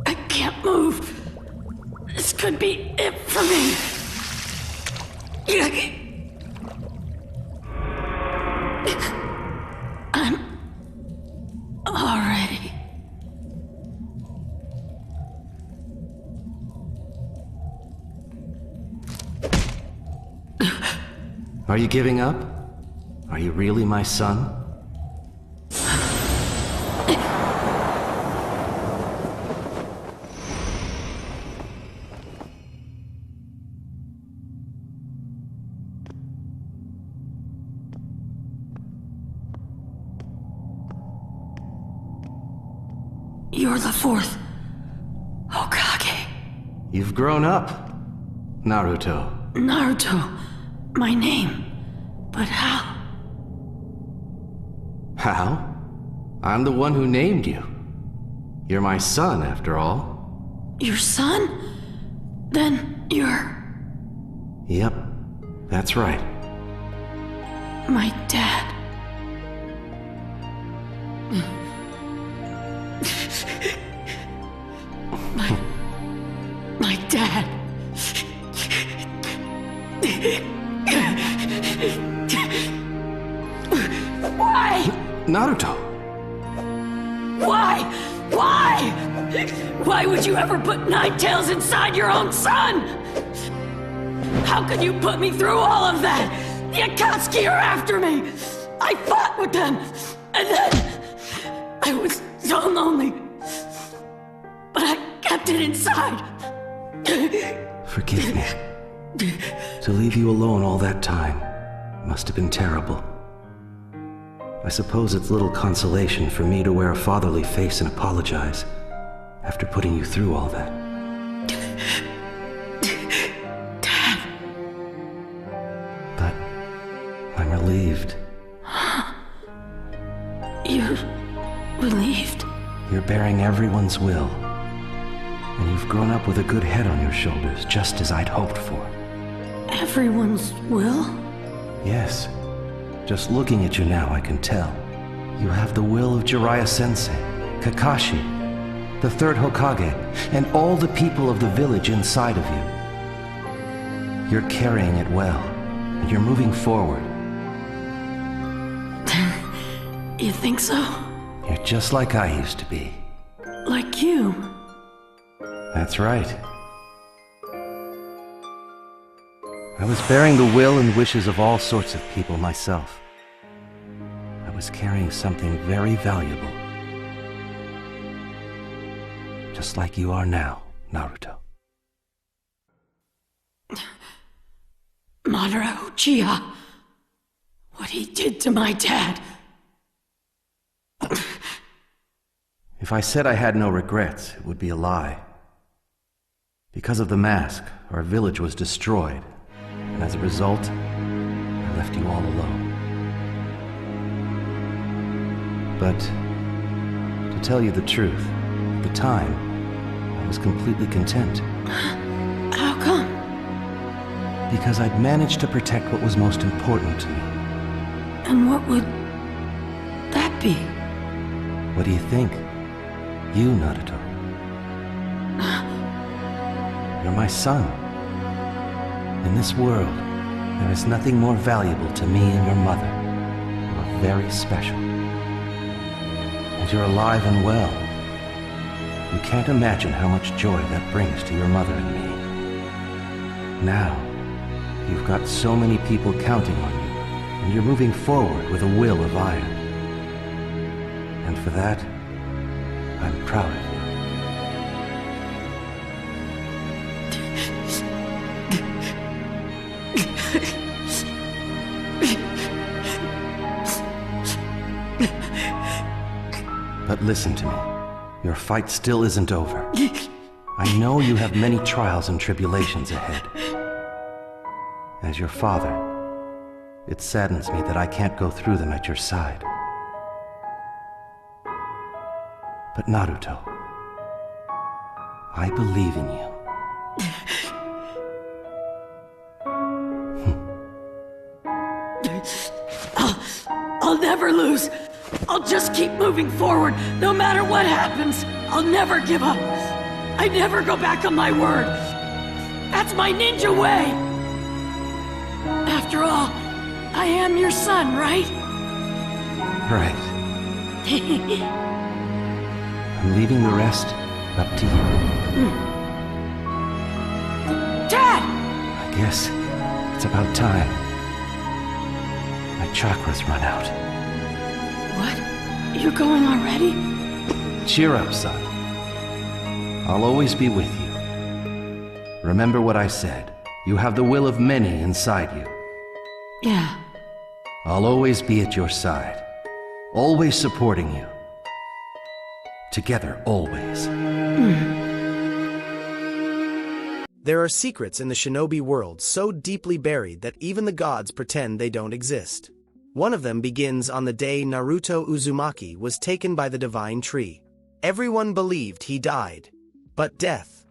I can't move. This could be it for me. I'm all ready. Are you giving up? Are you really my son? You're the fourth Hokage. You've grown up, Naruto. Naruto, my name. But how? How? I'm the one who named you. You're my son, after all. Your son? Then you're... Yep, that's right. my dad. My dad. Why? Naruto! Why? Why? Why would you ever put nine tails inside your own son? How could you put me through all of that? The Akatsuki are after me! I fought with them! And then... I was so lonely. But I kept it inside. Forgive me. To leave you alone all that time must have been terrible. I suppose it's little consolation for me to wear a fatherly face and apologize after putting you through all that. Dad. But I'm relieved. You're relieved? You're bearing everyone's will. And you've grown up with a good head on your shoulders, just as I'd hoped for. Everyone's will? Yes. Just looking at you now, I can tell. You have the will of Jiraiya-sensei, Kakashi, the third Hokage, and all the people of the village inside of you. You're carrying it well, and you're moving forward. You think so? You're just like I used to be. Like you? That's right. I was bearing the will and wishes of all sorts of people myself. I was carrying something very valuable. Just like you are now, Naruto. Madara Uchiha. What he did to my dad. If I said I had no regrets, it would be a lie. Because of the mask, our village was destroyed. And as a result, I left you all alone. But, to tell you the truth, at the time, I was completely content. How come? Because I'd managed to protect what was most important to me. And what would that be? What do you think? You, Naruto. You're my son. In this world, there is nothing more valuable to me and your mother. You're very special. And you're alive and well. You can't imagine how much joy that brings to your mother and me. Now, you've got so many people counting on you, and you're moving forward with a will of iron. And for that, I'm proud of you. But listen to me. Your fight still isn't over. I know you have many trials and tribulations ahead. As your father, it saddens me that I can't go through them at your side. But Naruto, I believe in you. I'll never lose. I'll just keep moving forward, no matter what happens. I'll never give up. I never go back on my word. That's my ninja way. After all, I am your son, right? Right. I'm leaving the rest up to you. Dad! I guess it's about time. My chakras run out. What? You're going already? Cheer up, son. I'll always be with you. Remember what I said. You have the will of many inside you. Yeah. I'll always be at your side. Always supporting you. Together, always. There are secrets in the shinobi world so deeply buried that even the gods pretend they don't exist. One of them begins on the day Naruto Uzumaki was taken by the divine tree. Everyone believed he died. But death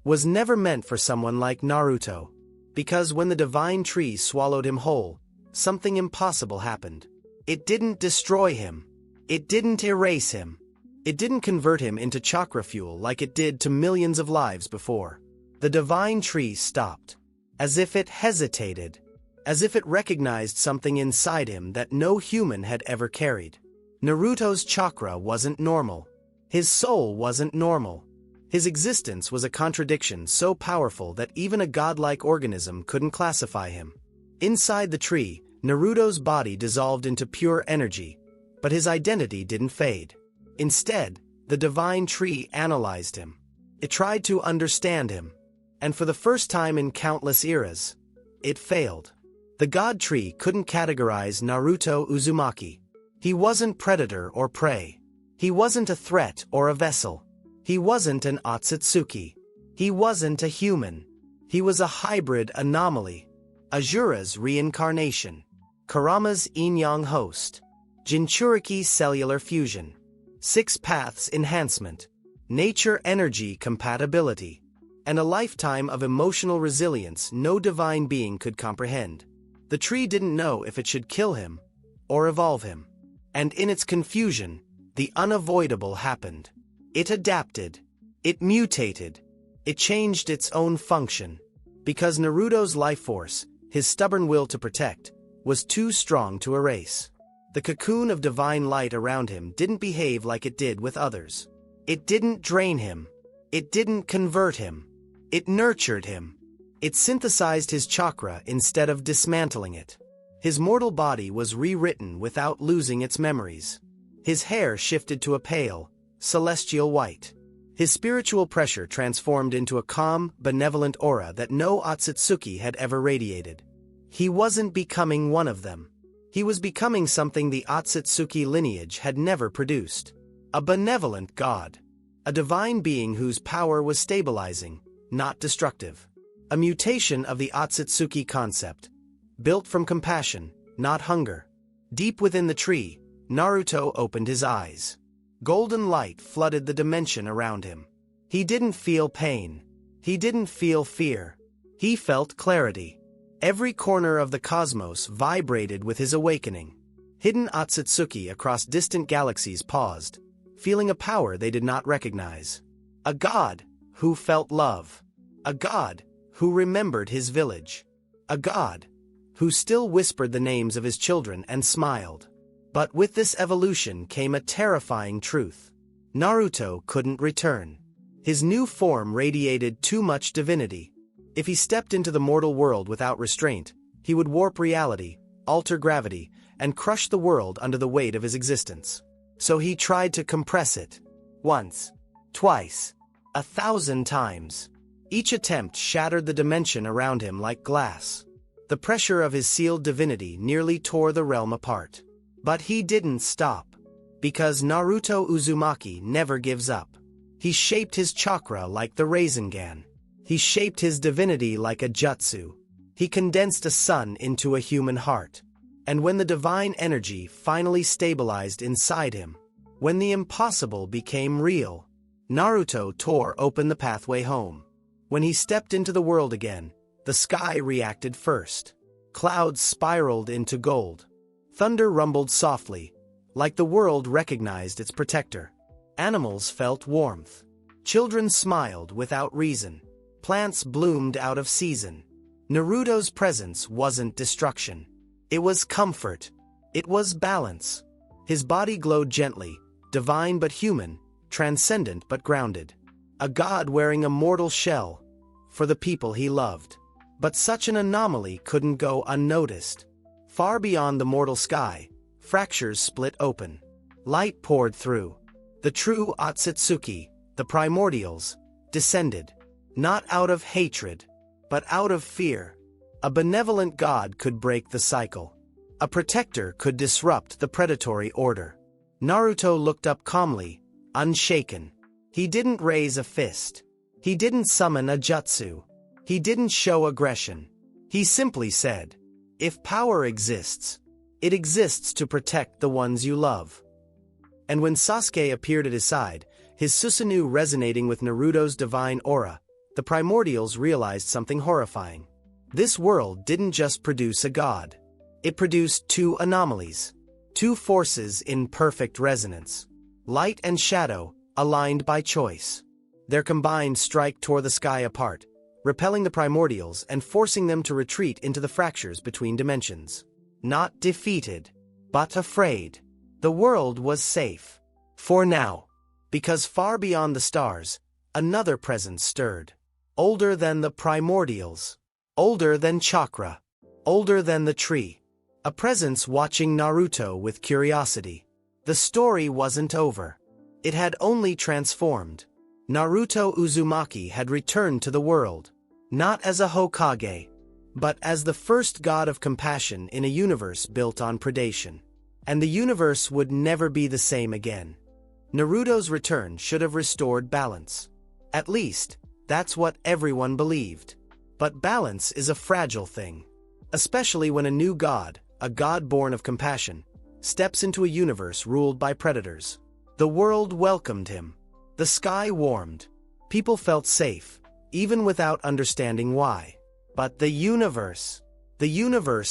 was never meant for someone like Naruto, because when the divine tree swallowed him whole, something impossible happened. It didn't destroy him. It didn't erase him. It didn't convert him into chakra fuel like it did to millions of lives before. The divine tree stopped, as if it hesitated, as if it recognized something inside him that no human had ever carried. Naruto's chakra wasn't normal. His soul wasn't normal. His existence was a contradiction so powerful that even a godlike organism couldn't classify him. Inside the tree, Naruto's body dissolved into pure energy, but his identity didn't fade. Instead, the divine tree analyzed him. It tried to understand him, and for the first time in countless eras, it failed. The god tree couldn't categorize Naruto Uzumaki. He wasn't predator or prey. He wasn't a threat or a vessel. He wasn't an Uzumatsuki. He wasn't a human. He was a hybrid anomaly. Ajura's reincarnation. Kurama's yin-yang host. Jinchuriki's cellular fusion. Six paths enhancement. Nature-energy compatibility. And a lifetime of emotional resilience no divine being could comprehend. The tree didn't know if it should kill him or evolve him. And in its confusion, the unavoidable happened. It adapted. It mutated. It changed its own function. Because Naruto's life force, his stubborn will to protect, was too strong to erase. The cocoon of divine light around him didn't behave like it did with others. It didn't drain him. It didn't convert him. It nurtured him. It synthesized his chakra instead of dismantling it. His mortal body was rewritten without losing its memories. His hair shifted to a pale, celestial white. His spiritual pressure transformed into a calm, benevolent aura that no Uzumatsuki had ever radiated. He wasn't becoming one of them. He was becoming something the Uzumatsuki lineage had never produced. A benevolent god. A divine being whose power was stabilizing, not destructive. A mutation of the Uzumatsuki concept. Built from compassion, not hunger. Deep within the tree, Naruto opened his eyes. Golden light flooded the dimension around him. He didn't feel pain. He didn't feel fear. He felt clarity. Every corner of the cosmos vibrated with his awakening. Hidden Uzumatsuki across distant galaxies paused, feeling a power they did not recognize. A god who felt love. A god who remembered his village. A god who still whispered the names of his children and smiled. But with this evolution came a terrifying truth. Naruto couldn't return. His new form radiated too much divinity. If he stepped into the mortal world without restraint, he would warp reality, alter gravity, and crush the world under the weight of his existence. So he tried to compress it. Once, twice, 1,000 times. Each attempt shattered the dimension around him like glass. The pressure of his sealed divinity nearly tore the realm apart. But he didn't stop. Because Naruto Uzumaki never gives up. He shaped his chakra like the Rasengan. He shaped his divinity like a jutsu. He condensed a sun into a human heart. And when the divine energy finally stabilized inside him, when the impossible became real, Naruto tore open the pathway home. When he stepped into the world again, the sky reacted first. Clouds spiraled into gold. Thunder rumbled softly, like the world recognized its protector. Animals felt warmth. Children smiled without reason. Plants bloomed out of season. Naruto's presence wasn't destruction. It was comfort. It was balance. His body glowed gently, divine but human, transcendent but grounded. A god wearing a mortal shell for the people he loved. But such an anomaly couldn't go unnoticed. Far beyond the mortal sky, fractures split open. Light poured through. The true Uzumatsuki, the primordials, descended. Not out of hatred, but out of fear. A benevolent god could break the cycle. A protector could disrupt the predatory order. Naruto looked up calmly, unshaken. He didn't raise a fist. He didn't summon a jutsu. He didn't show aggression. He simply said, "If power exists, it exists to protect the ones you love." And when Sasuke appeared at his side, his Susanoo resonating with Naruto's divine aura, the primordials realized something horrifying. This world didn't just produce a god. It produced two anomalies, two forces in perfect resonance. Light and shadow, aligned by choice. Their combined strike tore the sky apart, repelling the primordials and forcing them to retreat into the fractures between dimensions. Not defeated, but afraid. The world was safe. For now. Because far beyond the stars, another presence stirred. Older than the primordials. Older than chakra. Older than the tree. A presence watching Naruto with curiosity. The story wasn't over. It had only transformed. Naruto Uzumaki had returned to the world. Not as a Hokage, but as the first god of compassion in a universe built on predation. And the universe would never be the same again. Naruto's return should have restored balance. At least, that's what everyone believed. But balance is a fragile thing. Especially when a new god, a god born of compassion, steps into a universe ruled by predators. The world welcomed him. The sky warmed. People felt safe, even without understanding why. But the universe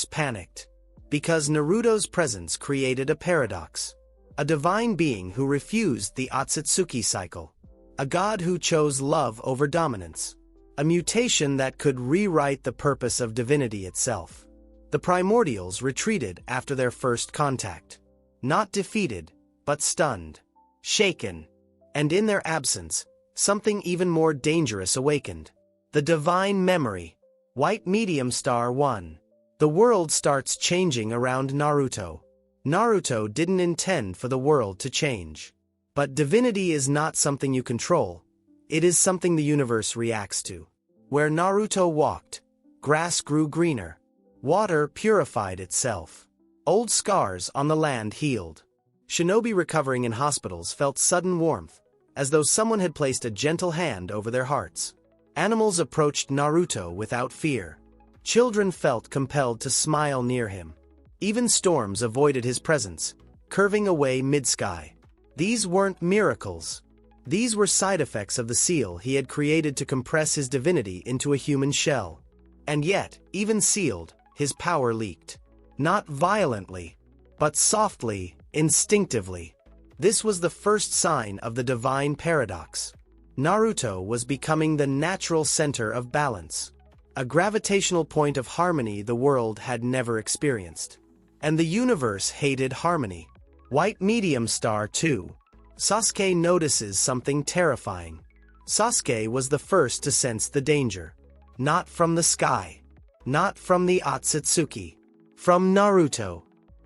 panicked. Because Naruto's presence created a paradox. A divine being who refused the Uzumatsuki cycle. A god who chose love over dominance. A mutation that could rewrite the purpose of divinity itself. The primordials retreated after their first contact. Not defeated, but stunned. Shaken. And in their absence, something even more dangerous awakened. The divine memory. White Medium Star 1. The world starts changing around Naruto. Naruto didn't intend for the world to change. But divinity is not something you control. It is something the universe reacts to. Where Naruto walked, grass grew greener. Water purified itself. Old scars on the land healed. Shinobi recovering in hospitals felt sudden warmth, as though someone had placed a gentle hand over their hearts. Animals approached Naruto without fear. Children felt compelled to smile near him. Even storms avoided his presence, curving away mid-sky. These weren't miracles. These were side effects of the seal he had created to compress his divinity into a human shell. And yet, even sealed, his power leaked. Not violently, but softly, instinctively. This was the first sign of the divine paradox. Naruto was becoming the natural center of balance. A gravitational point of harmony the world had never experienced. And the universe hated harmony. White Medium Star 2. Sasuke notices something terrifying. Sasuke was the first to sense the danger. Not from the sky. Not from the Uzumatsuki. From Naruto.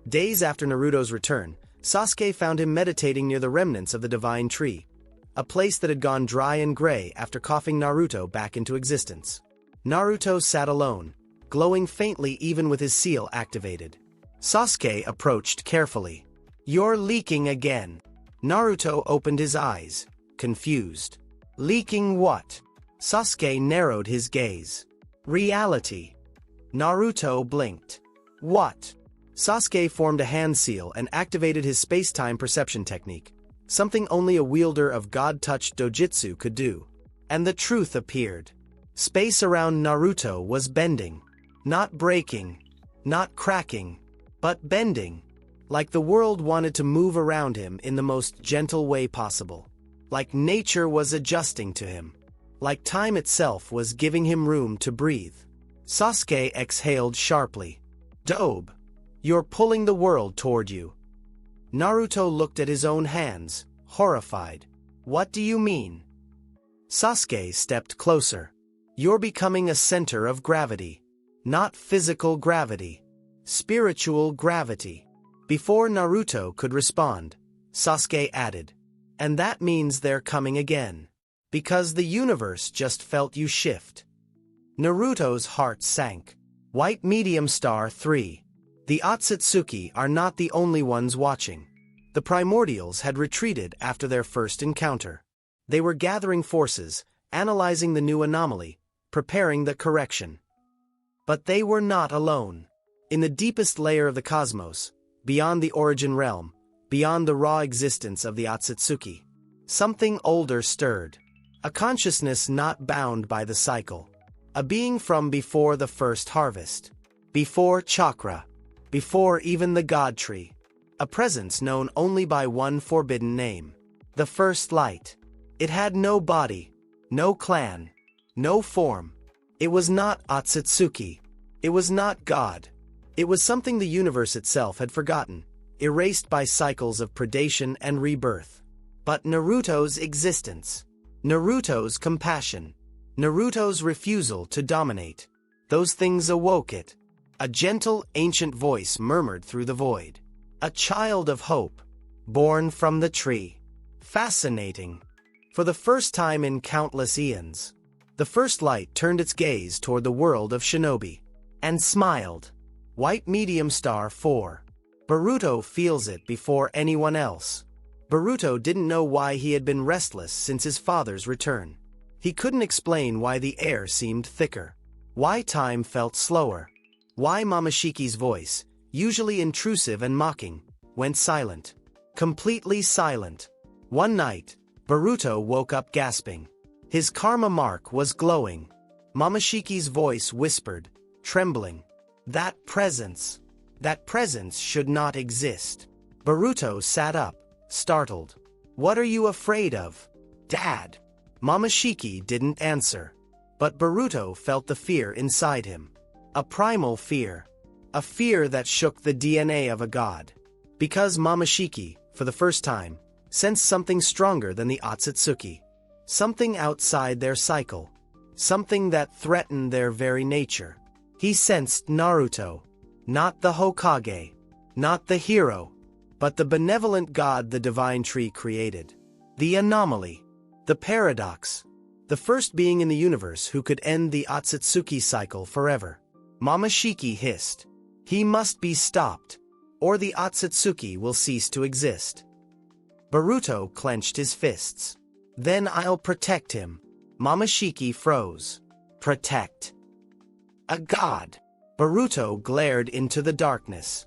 Days after Naruto's return, Sasuke found him meditating near the remnants of the divine tree. A place that had gone dry and gray after coughing Naruto back into existence. Naruto sat alone, glowing faintly even with his seal activated. Sasuke approached carefully. "You're leaking again." Naruto opened his eyes, confused. "Leaking what?" Sasuke narrowed his gaze. "Reality." Naruto blinked. "What?" Sasuke formed a hand seal and activated his space-time perception technique, something only a wielder of God-touched dojutsu could do. And the truth appeared. Space around Naruto was bending. Not breaking, not cracking, but bending. Like the world wanted to move around him in the most gentle way possible. Like nature was adjusting to him. Like time itself was giving him room to breathe. Sasuke exhaled sharply. Dobe, you're pulling the world toward you. Naruto looked at his own hands, horrified. What do you mean? Sasuke stepped closer. You're becoming a center of gravity. Not physical gravity. Spiritual gravity. Before Naruto could respond, Sasuke added, and that means they're coming again. Because the universe just felt you shift. Naruto's heart sank. White Medium Star 3. The Uzumatsuki are not the only ones watching. The Primordials had retreated after their first encounter. They were gathering forces, analyzing the new anomaly, preparing the correction. But they were not alone. In the deepest layer of the cosmos, beyond the origin realm, beyond the raw existence of the Uzumatsuki, something older stirred. A consciousness not bound by the cycle. A being from before the first harvest. Before chakra. Before even the god tree. A presence known only by one forbidden name. The first light. It had no body, no clan, no form. It was not Uzumatsuki. It was not God. It was something the universe itself had forgotten, erased by cycles of predation and rebirth. But Naruto's existence. Naruto's compassion. Naruto's refusal to dominate. Those things awoke it. A gentle, ancient voice murmured through the void. A child of hope. Born from the tree. Fascinating. For the first time in countless eons, the first light turned its gaze toward the world of shinobi. And smiled. White Medium Star 4. Boruto feels it before anyone else. Boruto didn't know why he had been restless since his father's return. He couldn't explain why the air seemed thicker. Why time felt slower. Why Mamoshiki's voice, usually intrusive and mocking, went silent. Completely silent. One night, Boruto woke up gasping. His karma mark was glowing. Mamoshiki's voice whispered, trembling. That presence should not exist. Boruto sat up, startled. What are you afraid of, Dad? Momoshiki didn't answer. But Boruto felt the fear inside him. A primal fear. A fear that shook the DNA of a god. Because Momoshiki, for the first time, sensed something stronger than the Uzumatsuki. Something outside their cycle. Something that threatened their very nature. He sensed Naruto. Not the Hokage. Not the hero. But the benevolent god the divine tree created. The anomaly. The paradox. The first being in the universe who could end the Uzumatsuki cycle forever. Momoshiki hissed. He must be stopped, or the Uzumatsuki will cease to exist. Boruto clenched his fists. Then I'll protect him. Momoshiki froze. Protect. A god. Boruto glared into the darkness.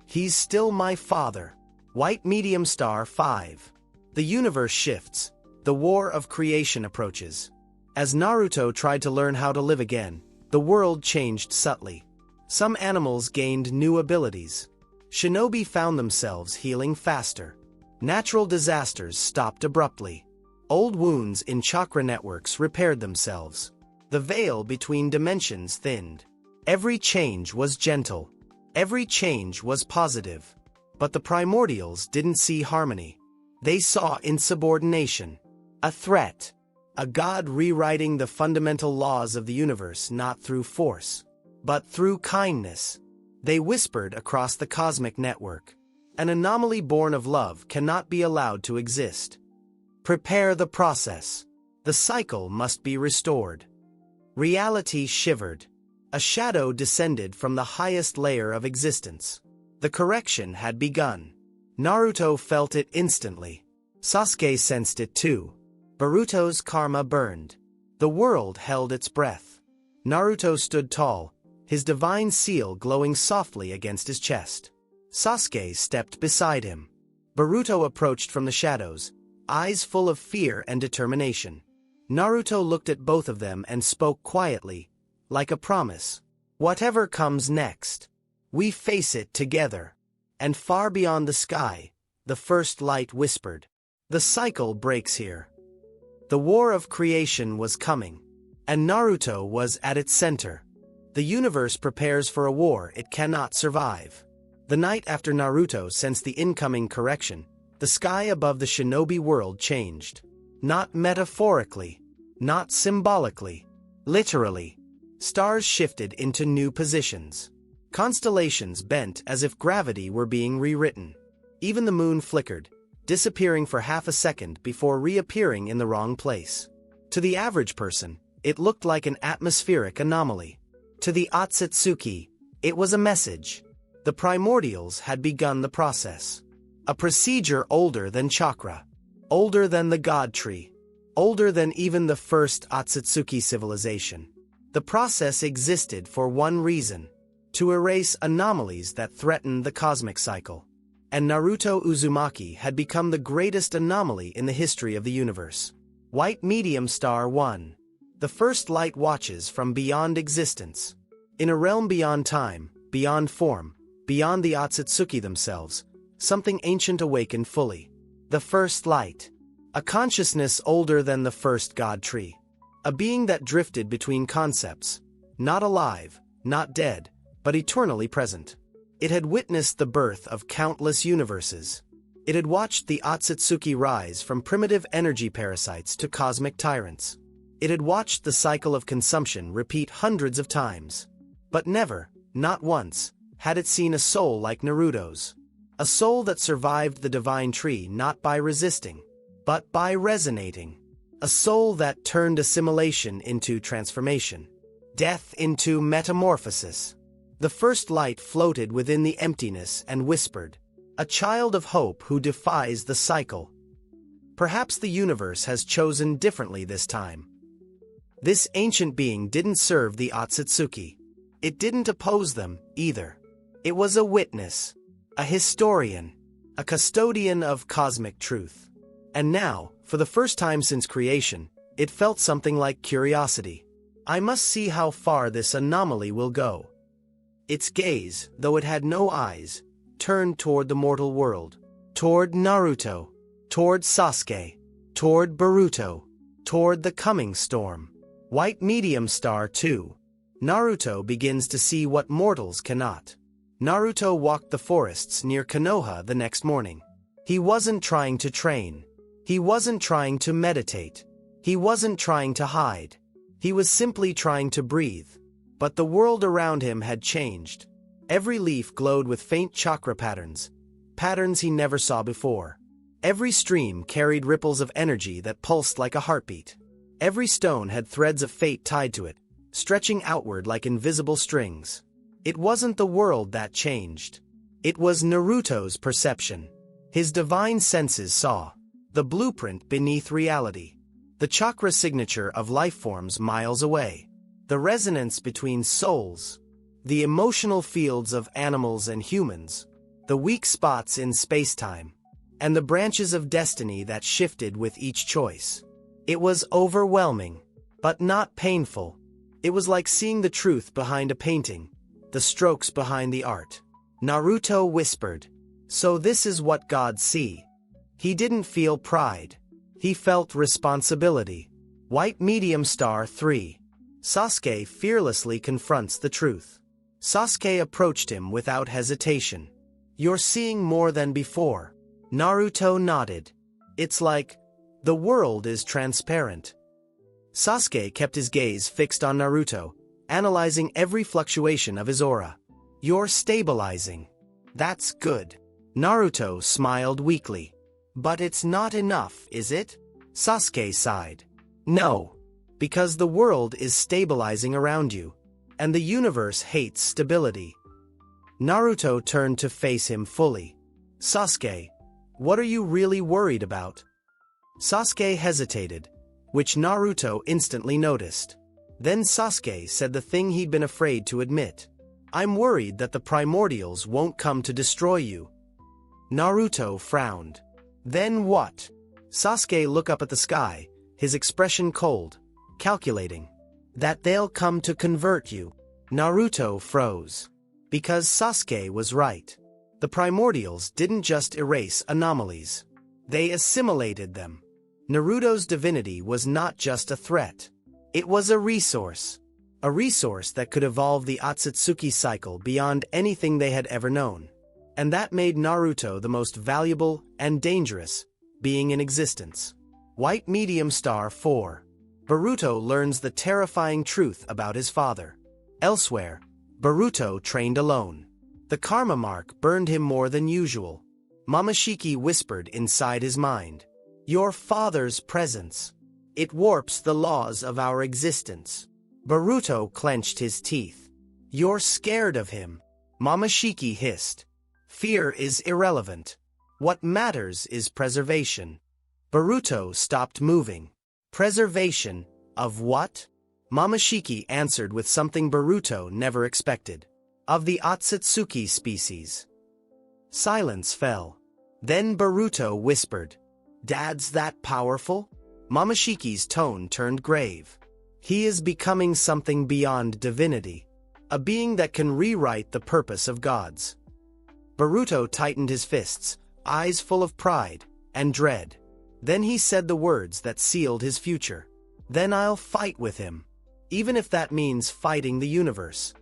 He's still my father. White Medium Star 5. The universe shifts. The war of creation approaches. As Naruto tried to learn how to live again, the world changed subtly. Some animals gained new abilities. Shinobi found themselves healing faster. Natural disasters stopped abruptly. Old wounds in chakra networks repaired themselves. The veil between dimensions thinned. Every change was gentle. Every change was positive. But the primordials didn't see harmony. They saw insubordination. A threat. A god rewriting the fundamental laws of the universe not through force, but through kindness. They whispered across the cosmic network. An anomaly born of love cannot be allowed to exist. Prepare the process. The cycle must be restored. Reality shivered. A shadow descended from the highest layer of existence. The correction had begun. Naruto felt it instantly. Sasuke sensed it too. Boruto's karma burned. The world held its breath. Naruto stood tall, his divine seal glowing softly against his chest. Sasuke stepped beside him. Boruto approached from the shadows, eyes full of fear and determination. Naruto looked at both of them and spoke quietly, like a promise. Whatever comes next, we face it together. And far beyond the sky, the first light whispered. The cycle breaks here. The war of creation was coming, and Naruto was at its center. The universe prepares for a war it cannot survive. The night after Naruto sensed the incoming correction, the sky above the shinobi world changed. Not metaphorically, not symbolically, literally. Stars shifted into new positions. Constellations bent as if gravity were being rewritten. Even the moon flickered, disappearing for half a second before reappearing in the wrong place. To the average person, it looked like an atmospheric anomaly. To the Uzumatsuki, it was a message. The primordials had begun the process. A procedure older than chakra, older than the god tree, older than even the first Uzumatsuki civilization. The process existed for one reason: to erase anomalies that threatened the cosmic cycle. And Naruto Uzumaki had become the greatest anomaly in the history of the universe. White Medium Star 1. The first light watches from beyond existence. In a realm beyond time, beyond form, beyond the Uzumatsuki themselves, something ancient awakened fully. The first light. A consciousness older than the first god tree. A being that drifted between concepts. Not alive, not dead, but eternally present. It had witnessed the birth of countless universes. It had watched the Uzumatsuki rise from primitive energy parasites to cosmic tyrants. It had watched the cycle of consumption repeat hundreds of times. But never, not once, had it seen a soul like Naruto's. A soul that survived the divine tree not by resisting, but by resonating. A soul that turned assimilation into transformation. Death into metamorphosis. The first light floated within the emptiness and whispered, "A child of hope who defies the cycle." Perhaps the universe has chosen differently this time. This ancient being didn't serve the Uzumatsuki. It didn't oppose them, either. It was a witness, a historian, a custodian of cosmic truth. And now, for the first time since creation, it felt something like curiosity. I must see how far this anomaly will go. Its gaze, though it had no eyes, turned toward the mortal world, toward Naruto, toward Sasuke, toward Boruto, toward the coming storm. White Medium Star 2. Naruto begins to see what mortals cannot. Naruto walked the forests near Konoha the next morning. He wasn't trying to train. He wasn't trying to meditate. He wasn't trying to hide. He was simply trying to breathe. But the world around him had changed. Every leaf glowed with faint chakra patterns, patterns he never saw before. Every stream carried ripples of energy that pulsed like a heartbeat. Every stone had threads of fate tied to it, stretching outward like invisible strings. It wasn't the world that changed. It was Naruto's perception. His divine senses saw the blueprint beneath reality, the chakra signature of life forms miles away. The resonance between souls, the emotional fields of animals and humans, the weak spots in space-time, and the branches of destiny that shifted with each choice. It was overwhelming, but not painful. It was like seeing the truth behind a painting, the strokes behind the art. Naruto whispered, "So this is what gods see." He didn't feel pride. He felt responsibility. White Medium Star 3. Sasuke fearlessly confronts the truth. Sasuke approached him without hesitation. "You're seeing more than before." Naruto nodded. "It's like, the world is transparent." Sasuke kept his gaze fixed on Naruto, analyzing every fluctuation of his aura. "You're stabilizing. That's good." Naruto smiled weakly. "But it's not enough, is it?" Sasuke sighed. "No. Because the world is stabilizing around you, and the universe hates stability." Naruto turned to face him fully. "Sasuke, what are you really worried about?" Sasuke hesitated, which Naruto instantly noticed. Then Sasuke said the thing he'd been afraid to admit. "I'm worried that the primordials won't come to destroy you." Naruto frowned. "Then what?" Sasuke looked up at the sky, his expression cold, calculating. "That they'll come to convert you." Naruto froze. Because Sasuke was right. The primordials didn't just erase anomalies. They assimilated them. Naruto's divinity was not just a threat. It was a resource. A resource that could evolve the Uzumatsuki cycle beyond anything they had ever known. And that made Naruto the most valuable and dangerous being in existence. White Medium Star 4. Boruto learns the terrifying truth about his father. Elsewhere, Boruto trained alone. The karma mark burned him more than usual. Momoshiki whispered inside his mind. Your father's presence. It warps the laws of our existence. Boruto clenched his teeth. You're scared of him. Momoshiki hissed. Fear is irrelevant. What matters is preservation. Boruto stopped moving. Preservation of what? Momoshiki answered with something Boruto never expected. Of the Uzumatsuki species. Silence fell. Then Boruto whispered. Dad's that powerful? Momoshiki's tone turned grave. He is becoming something beyond divinity. A being that can rewrite the purpose of gods. Boruto tightened his fists, eyes full of pride and dread. Then he said the words that sealed his future. Then I'll fight with him. Even if that means fighting the universe.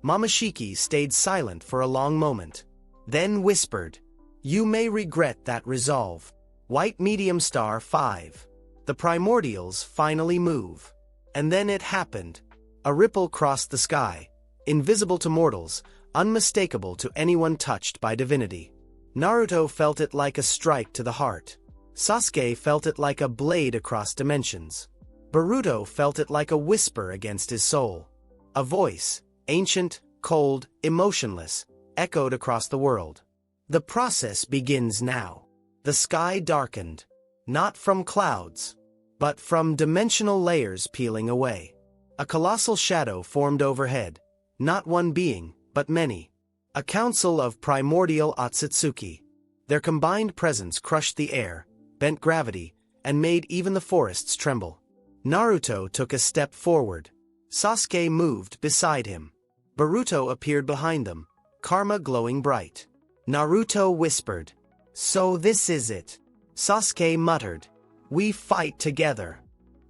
Momoshiki stayed silent for a long moment. Then whispered. You may regret that resolve. White Medium Star 5. The primordials finally move. And then it happened. A ripple crossed the sky, invisible to mortals, unmistakable to anyone touched by divinity. Naruto felt it like a strike to the heart. Sasuke felt it like a blade across dimensions. Boruto felt it like a whisper against his soul. A voice, ancient, cold, emotionless, echoed across the world. The process begins now. The sky darkened. Not from clouds, but from dimensional layers peeling away. A colossal shadow formed overhead. Not one being, but many. A council of primordial Uzumatsuki. Their combined presence crushed the air, bent gravity, and made even the forests tremble. Naruto took a step forward. Sasuke moved beside him. Boruto appeared behind them, karma glowing bright. Naruto whispered. So this is it. Sasuke muttered. We fight together.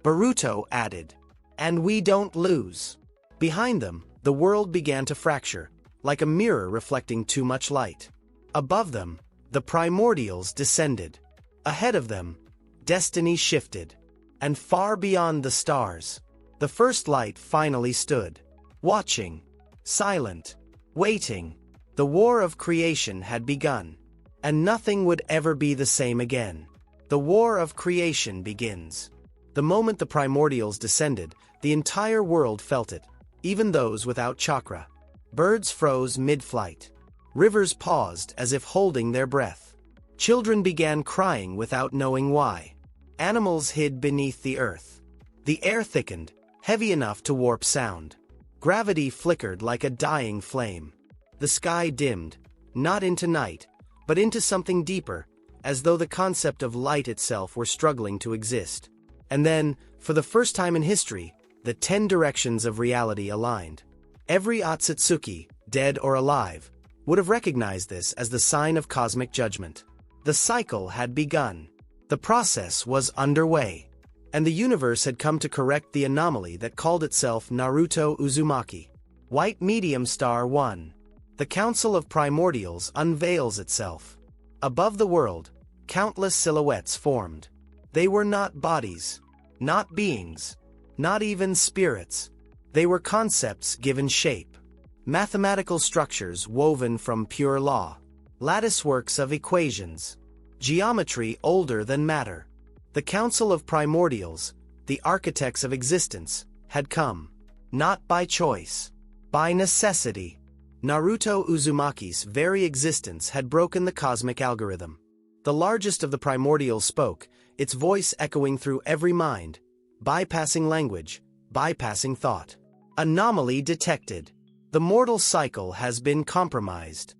Boruto added. And we don't lose. Behind them, the world began to fracture, like a mirror reflecting too much light. Above them, the primordials descended. Ahead of them, destiny shifted. And far beyond the stars, the first light finally stood. Watching. Silent. Waiting. The war of creation had begun. And nothing would ever be the same again. The war of creation begins. The moment the primordials descended, the entire world felt it, even those without chakra. Birds froze mid-flight. Rivers paused as if holding their breath. Children began crying without knowing why. Animals hid beneath the earth. The air thickened, heavy enough to warp sound. Gravity flickered like a dying flame. The sky dimmed, not into night, but into something deeper, as though the concept of light itself were struggling to exist. And then, for the first time in history, the 10 directions of reality aligned. Every Uzumatsuki, dead or alive, would have recognized this as the sign of cosmic judgment. The cycle had begun. The process was underway. And the universe had come to correct the anomaly that called itself Naruto Uzumaki. White Medium Star 1. The Council of Primordials unveils itself. Above the world, countless silhouettes formed. They were not bodies, not beings, not even spirits. They were concepts given shape. Mathematical structures woven from pure law. Latticeworks of equations. Geometry older than matter. The Council of Primordials, the architects of existence, had come. Not by choice. By necessity. Naruto Uzumaki's very existence had broken the cosmic algorithm. The largest of the primordials spoke, its voice echoing through every mind, bypassing language, bypassing thought. Anomaly detected. The mortal cycle has been compromised.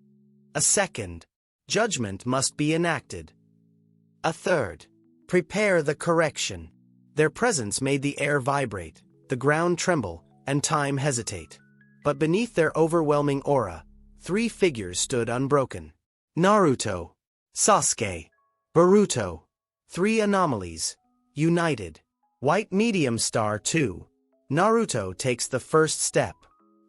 A second. Judgment must be enacted. A third. Prepare the correction. Their presence made the air vibrate, the ground tremble, and time hesitate. But beneath their overwhelming aura, Three figures stood unbroken. Naruto, Sasuke, Boruto. Three anomalies, united. White medium star 2. Naruto takes the first step.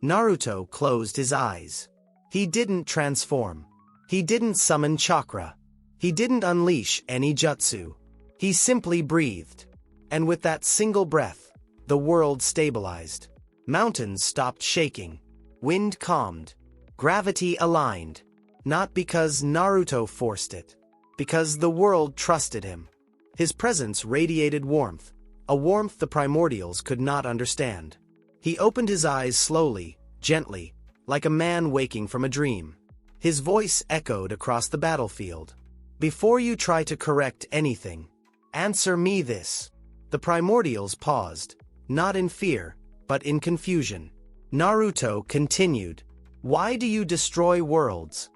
Naruto closed his eyes. He didn't transform. He didn't summon chakra. He didn't unleash any jutsu. He simply breathed. And with that single breath, the world stabilized. Mountains stopped shaking. Wind calmed. Gravity aligned. Not because Naruto forced it. Because the world trusted him. His presence radiated warmth. A warmth the primordials could not understand. He opened his eyes slowly, gently, like a man waking from a dream. His voice echoed across the battlefield. Before you try to correct anything, answer me this. The primordials paused, not in fear, but in confusion. Naruto continued. Why do you destroy worlds?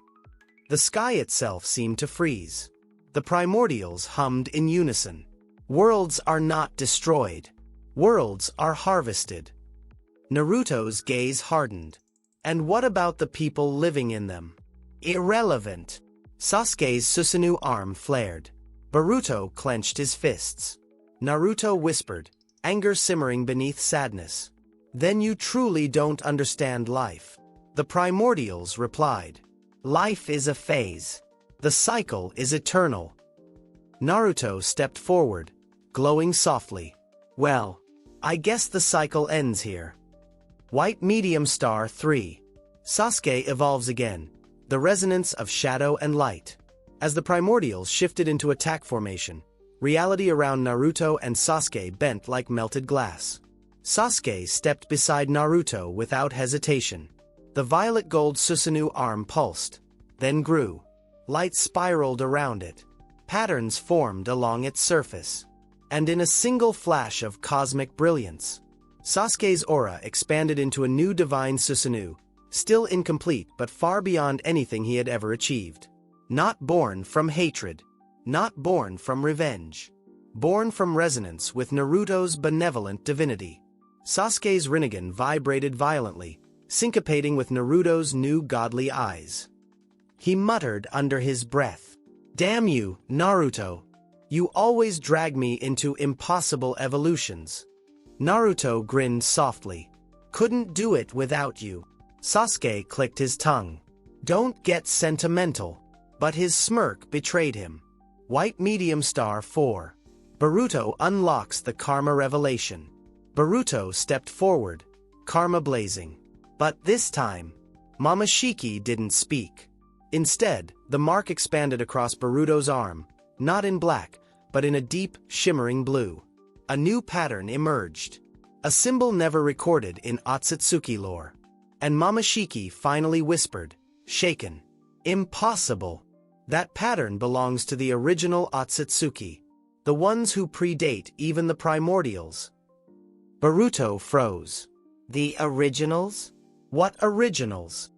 The sky itself seemed to freeze. The primordials hummed in unison. Worlds are not destroyed. Worlds are harvested. Naruto's gaze hardened. And what about the people living in them? Irrelevant. Sasuke's Susanoo arm flared. Boruto clenched his fists. Naruto whispered, anger simmering beneath sadness. Then you truly don't understand life. The primordials replied. Life is a phase. The cycle is eternal. Naruto stepped forward, glowing softly. Well, I guess the cycle ends here. White medium star 3. Sasuke evolves again, the resonance of shadow and light. As the primordials shifted into attack formation, reality around Naruto and Sasuke bent like melted glass. Sasuke stepped beside Naruto without hesitation. The violet gold Susanoo arm pulsed, then grew. Light spiraled around it. Patterns formed along its surface. And in a single flash of cosmic brilliance, Sasuke's aura expanded into a new divine Susanoo, still incomplete but far beyond anything he had ever achieved. Not born from hatred. Not born from revenge. Born from resonance with Naruto's benevolent divinity. Sasuke's Rinnegan vibrated violently, syncopating with Naruto's new godly eyes. He muttered under his breath. Damn you, Naruto. You always drag me into impossible evolutions. Naruto grinned softly. Couldn't do it without you. Sasuke clicked his tongue. Don't get sentimental. But his smirk betrayed him. White medium star 4. Boruto unlocks the karma revelation. Boruto stepped forward, karma blazing. But this time, Momoshiki didn't speak. Instead, the mark expanded across Boruto's arm, not in black, but in a deep, shimmering blue. A new pattern emerged. A symbol never recorded in Uzumatsuki lore. And Momoshiki finally whispered, shaken. Impossible. That pattern belongs to the original Uzumatsuki, the ones who predate even the primordials. Boruto froze. The originals? What originals?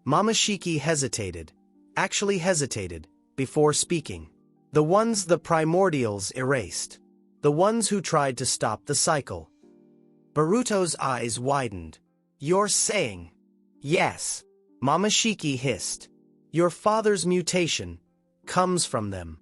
Momoshiki hesitated, actually hesitated, before speaking. The ones the primordials erased. The ones who tried to stop the cycle. Boruto's eyes widened. You're saying? Yes. Momoshiki hissed. Your father's mutation comes from them.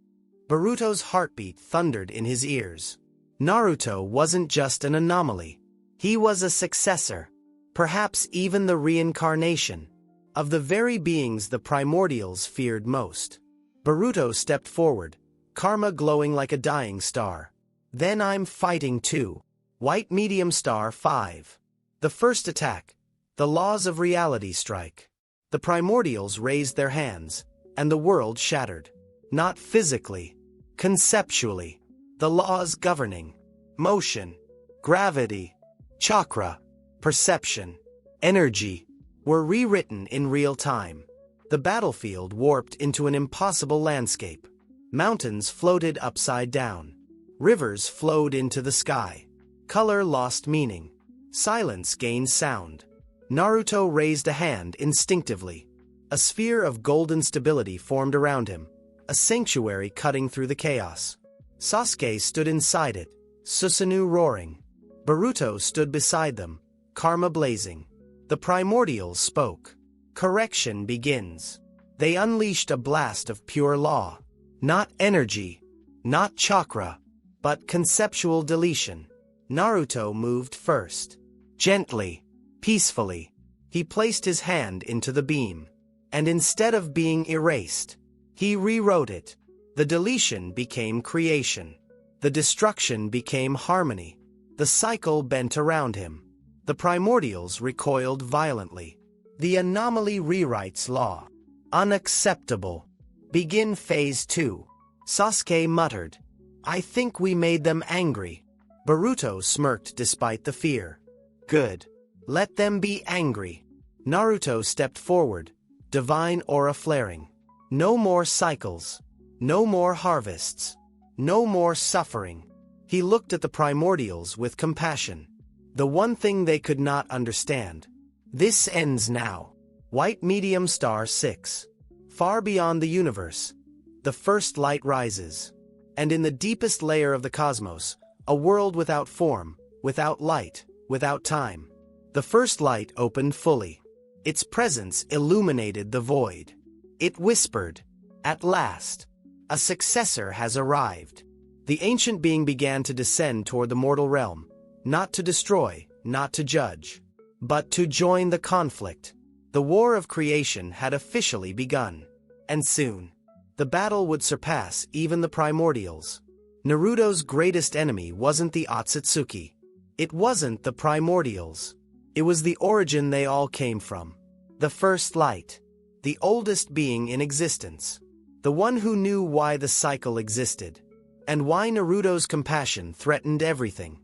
Boruto's heartbeat thundered in his ears. Naruto wasn't just an anomaly. He was a successor, perhaps even the reincarnation, of the very beings the primordials feared most. Boruto stepped forward, karma glowing like a dying star. Then I'm fighting too. White medium star 5. The first attack. The laws of reality strike. The primordials raised their hands, and the world shattered. Not physically, conceptually. The laws governing motion, gravity, chakra, perception, energy were rewritten in real time. The battlefield warped into an impossible landscape. Mountains floated upside down. Rivers flowed into the sky. Color lost meaning. Silence gained sound. Naruto raised a hand instinctively. A sphere of golden stability formed around him, a sanctuary cutting through the chaos. Sasuke stood inside it, Susanoo roaring. Boruto stood beside them, karma blazing. The primordials spoke. Correction begins. They unleashed a blast of pure law. Not energy, not chakra, but conceptual deletion. Naruto moved first. Gently, peacefully, he placed his hand into the beam. And instead of being erased, he rewrote it. The deletion became creation. The destruction became harmony. The cycle bent around him. The primordials recoiled violently. The anomaly rewrites law. Unacceptable. Begin phase 2. Sasuke muttered. I think we made them angry. Boruto smirked despite the fear. Good. Let them be angry. Naruto stepped forward, divine aura flaring. No more cycles. No more harvests. No more suffering. He looked at the primordials with compassion. The one thing they could not understand. This ends now. White medium star 6. Far beyond the universe, the first light rises. And in the deepest layer of the cosmos, a world without form, without light, without time. The first light opened fully. Its presence illuminated the void. It whispered, at last, a successor has arrived. The ancient being began to descend toward the mortal realm, not to destroy, not to judge, but to join the conflict. The war of creation had officially begun. And soon, the battle would surpass even the primordials. Naruto's greatest enemy wasn't the Uzumatsuki. It wasn't the primordials. It was the origin they all came from. The first light. The oldest being in existence. The one who knew why the cycle existed. And why Naruto's compassion threatened everything.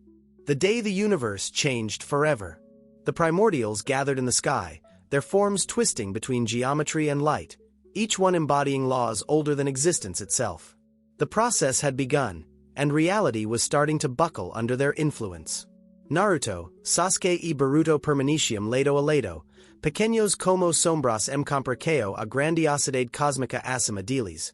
The day the universe changed forever. The primordials gathered in the sky, their forms twisting between geometry and light, each one embodying laws older than existence itself. The process had begun, and reality was starting to buckle under their influence. Naruto, Sasuke y Boruto permanecium lado a lado, pequeños como sombras comprqueo a grandiosidade cósmica asima diles.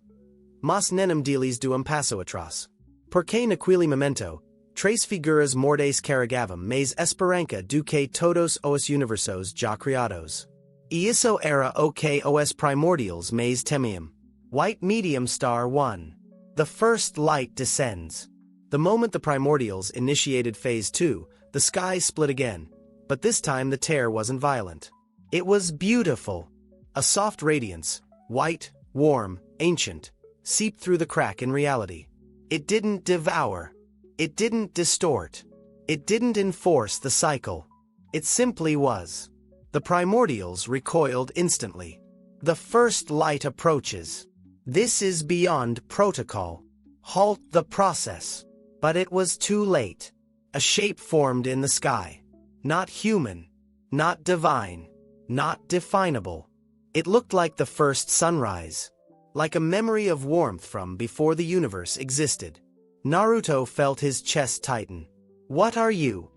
Mas nenem diles duum passo atrás. Porque naquele momento, tres figuras mordes carregavam mais esperança do que todos os universos já criados. E isso era o que os primordials mais temiam. White medium star 1. The first light descends. The moment the primordials initiated phase 2, the sky split again, but this time the tear wasn't violent. It was beautiful. A soft radiance, white, warm, ancient, seeped through the crack in reality. It didn't devour. It didn't distort. It didn't enforce the cycle. It simply was. The primordials recoiled instantly. The first light approaches. This is beyond protocol. Halt the process. But it was too late. A shape formed in the sky. Not human. Not divine. Not definable. It looked like the first sunrise. Like a memory of warmth from before the universe existed. Naruto felt his chest tighten. What are you?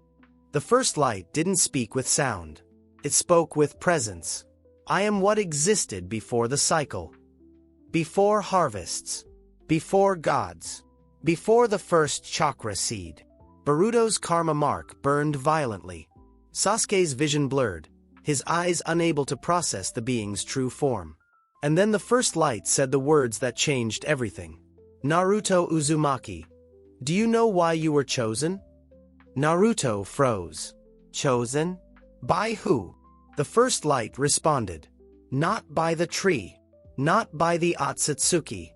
The first light didn't speak with sound. It spoke with presence. I am what existed before the cycle. Before harvests. Before gods. Before the first chakra seed. Boruto's karma mark burned violently. Sasuke's vision blurred, his eyes unable to process the being's true form. And then the first light said the words that changed everything. Naruto Uzumaki. Do you know why you were chosen? Naruto froze. Chosen? By who? The first light responded. Not by the tree. Not by the Uzumatsuki.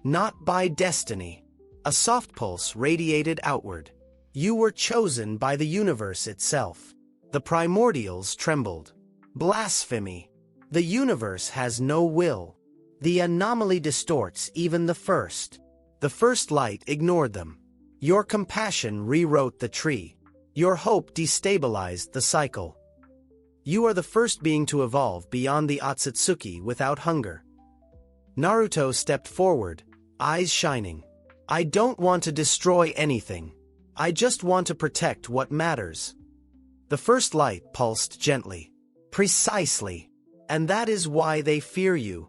Not by destiny. A soft pulse radiated outward. You were chosen by the universe itself. The primordials trembled. Blasphemy. The universe has no will. The anomaly distorts even the first. The first light ignored them. Your compassion rewrote the tree. Your hope destabilized the cycle. You are the first being to evolve beyond the Uzumatsuki without hunger. Naruto stepped forward, eyes shining. I don't want to destroy anything. I just want to protect what matters. The first light pulsed gently. Precisely. And that is why they fear you.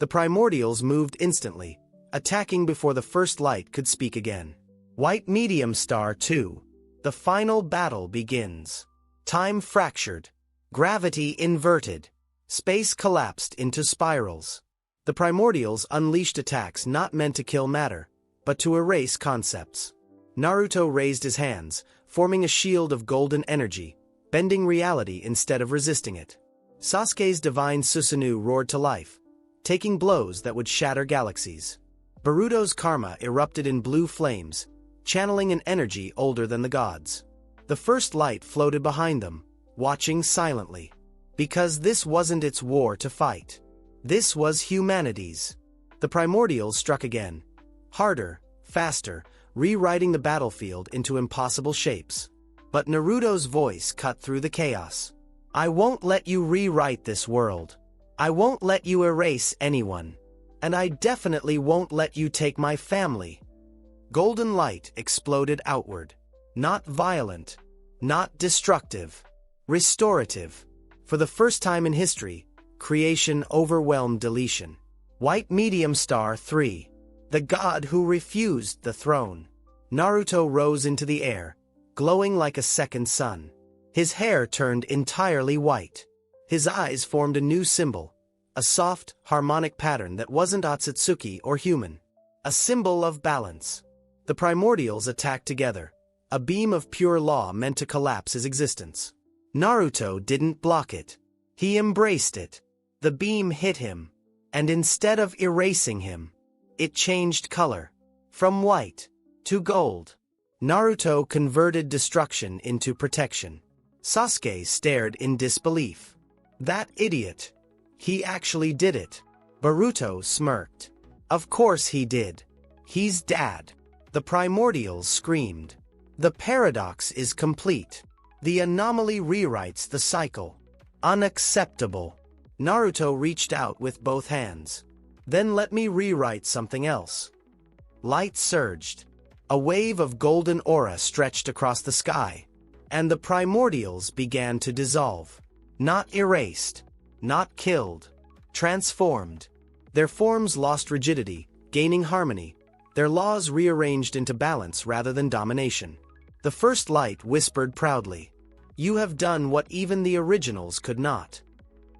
The primordials moved instantly, attacking before the first light could speak again. White medium star 2. The final battle begins. Time fractured. Gravity inverted. Space collapsed into spirals. The primordials unleashed attacks not meant to kill matter, but to erase concepts. Naruto raised his hands, forming a shield of golden energy, bending reality instead of resisting it. Sasuke's divine Susanoo roared to life, taking blows that would shatter galaxies. Boruto's karma erupted in blue flames, channeling an energy older than the gods. The first light floated behind them, watching silently. Because this wasn't its war to fight. This was humanity's. The primordials struck again. Harder, faster, rewriting the battlefield into impossible shapes. But Naruto's voice cut through the chaos. I won't let you rewrite this world. I won't let you erase anyone. And I definitely won't let you take my family. Golden light exploded outward. Not violent. Not destructive. Restorative. For the first time in history, creation overwhelmed deletion. White medium star 3. The god who refused the throne. Naruto rose into the air, glowing like a second sun. His hair turned entirely white. His eyes formed a new symbol, a soft, harmonic pattern that wasn't Uzumatsuki or human. A symbol of balance. The primordials attacked together, a beam of pure law meant to collapse his existence. Naruto didn't block it. He embraced it. The beam hit him, and instead of erasing him, it changed color. From white to gold. Naruto converted destruction into protection. Sasuke stared in disbelief. That idiot. He actually did it. Boruto smirked. Of course he did. He's dad. The primordials screamed. The paradox is complete. The anomaly rewrites the cycle. Unacceptable. Naruto reached out with both hands. Then let me rewrite something else. Light surged. A wave of golden aura stretched across the sky, and the primordials began to dissolve. Not erased. Not killed. Transformed. Their forms lost rigidity, gaining harmony. Their laws rearranged into balance rather than domination. The first light whispered proudly. You have done what even the originals could not.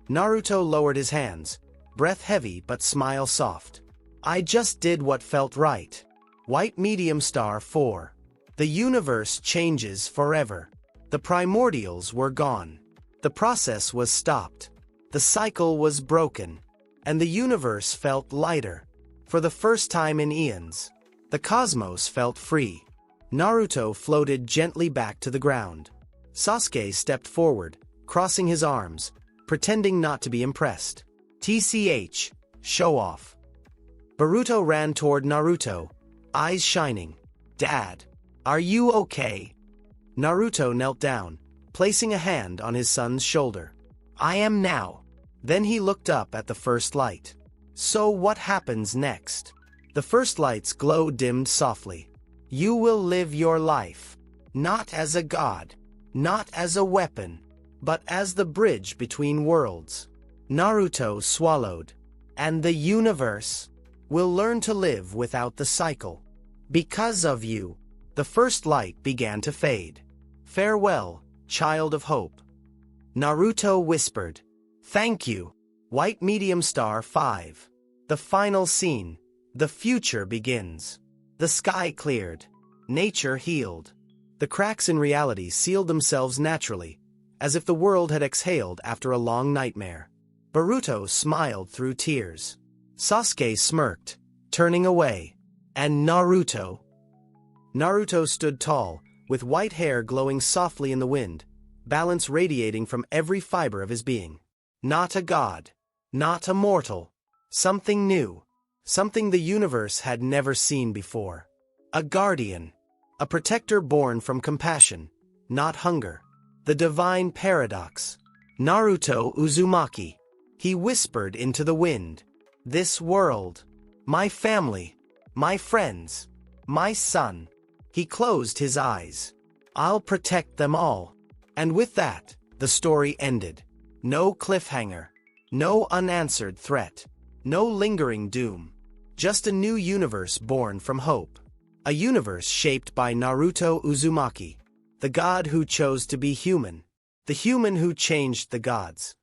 Naruto lowered his hands, breath heavy but smile soft. I just did what felt right. White medium star 4. The universe changes forever. The primordials were gone. The process was stopped. The cycle was broken. And the universe felt lighter. For the first time in eons, the cosmos felt free. Naruto floated gently back to the ground. Sasuke stepped forward, crossing his arms, pretending not to be impressed. TCH, show off. Boruto ran toward Naruto, eyes shining. Dad, are you okay? Naruto knelt down, placing a hand on his son's shoulder. I am now. Then he looked up at the first light. So what happens next? The first light's glow dimmed softly. You will live your life. Not as a god. Not as a weapon. But as the bridge between worlds. Naruto swallowed. And the universe will learn to live without the cycle. Because of you. The first light began to fade. Farewell, child of hope. Naruto whispered. Thank you. White medium star 5. The final scene. The future begins. The sky cleared. Nature healed. The cracks in reality sealed themselves naturally, as if the world had exhaled after a long nightmare. Boruto smiled through tears. Sasuke smirked, turning away. And Naruto? Naruto stood tall, with white hair glowing softly in the wind, balance radiating from every fiber of his being. Not a god. Not a mortal. Something new. Something the universe had never seen before. A guardian. A protector born from compassion, not hunger. The divine paradox. Naruto Uzumaki. He whispered into the wind. This world. My family. My friends. My son. He closed his eyes. I'll protect them all. And with that, the story ended. No cliffhanger. No unanswered threat. No lingering doom. Just a new universe born from hope. A universe shaped by Naruto Uzumaki, the god who chose to be human, the human who changed the gods.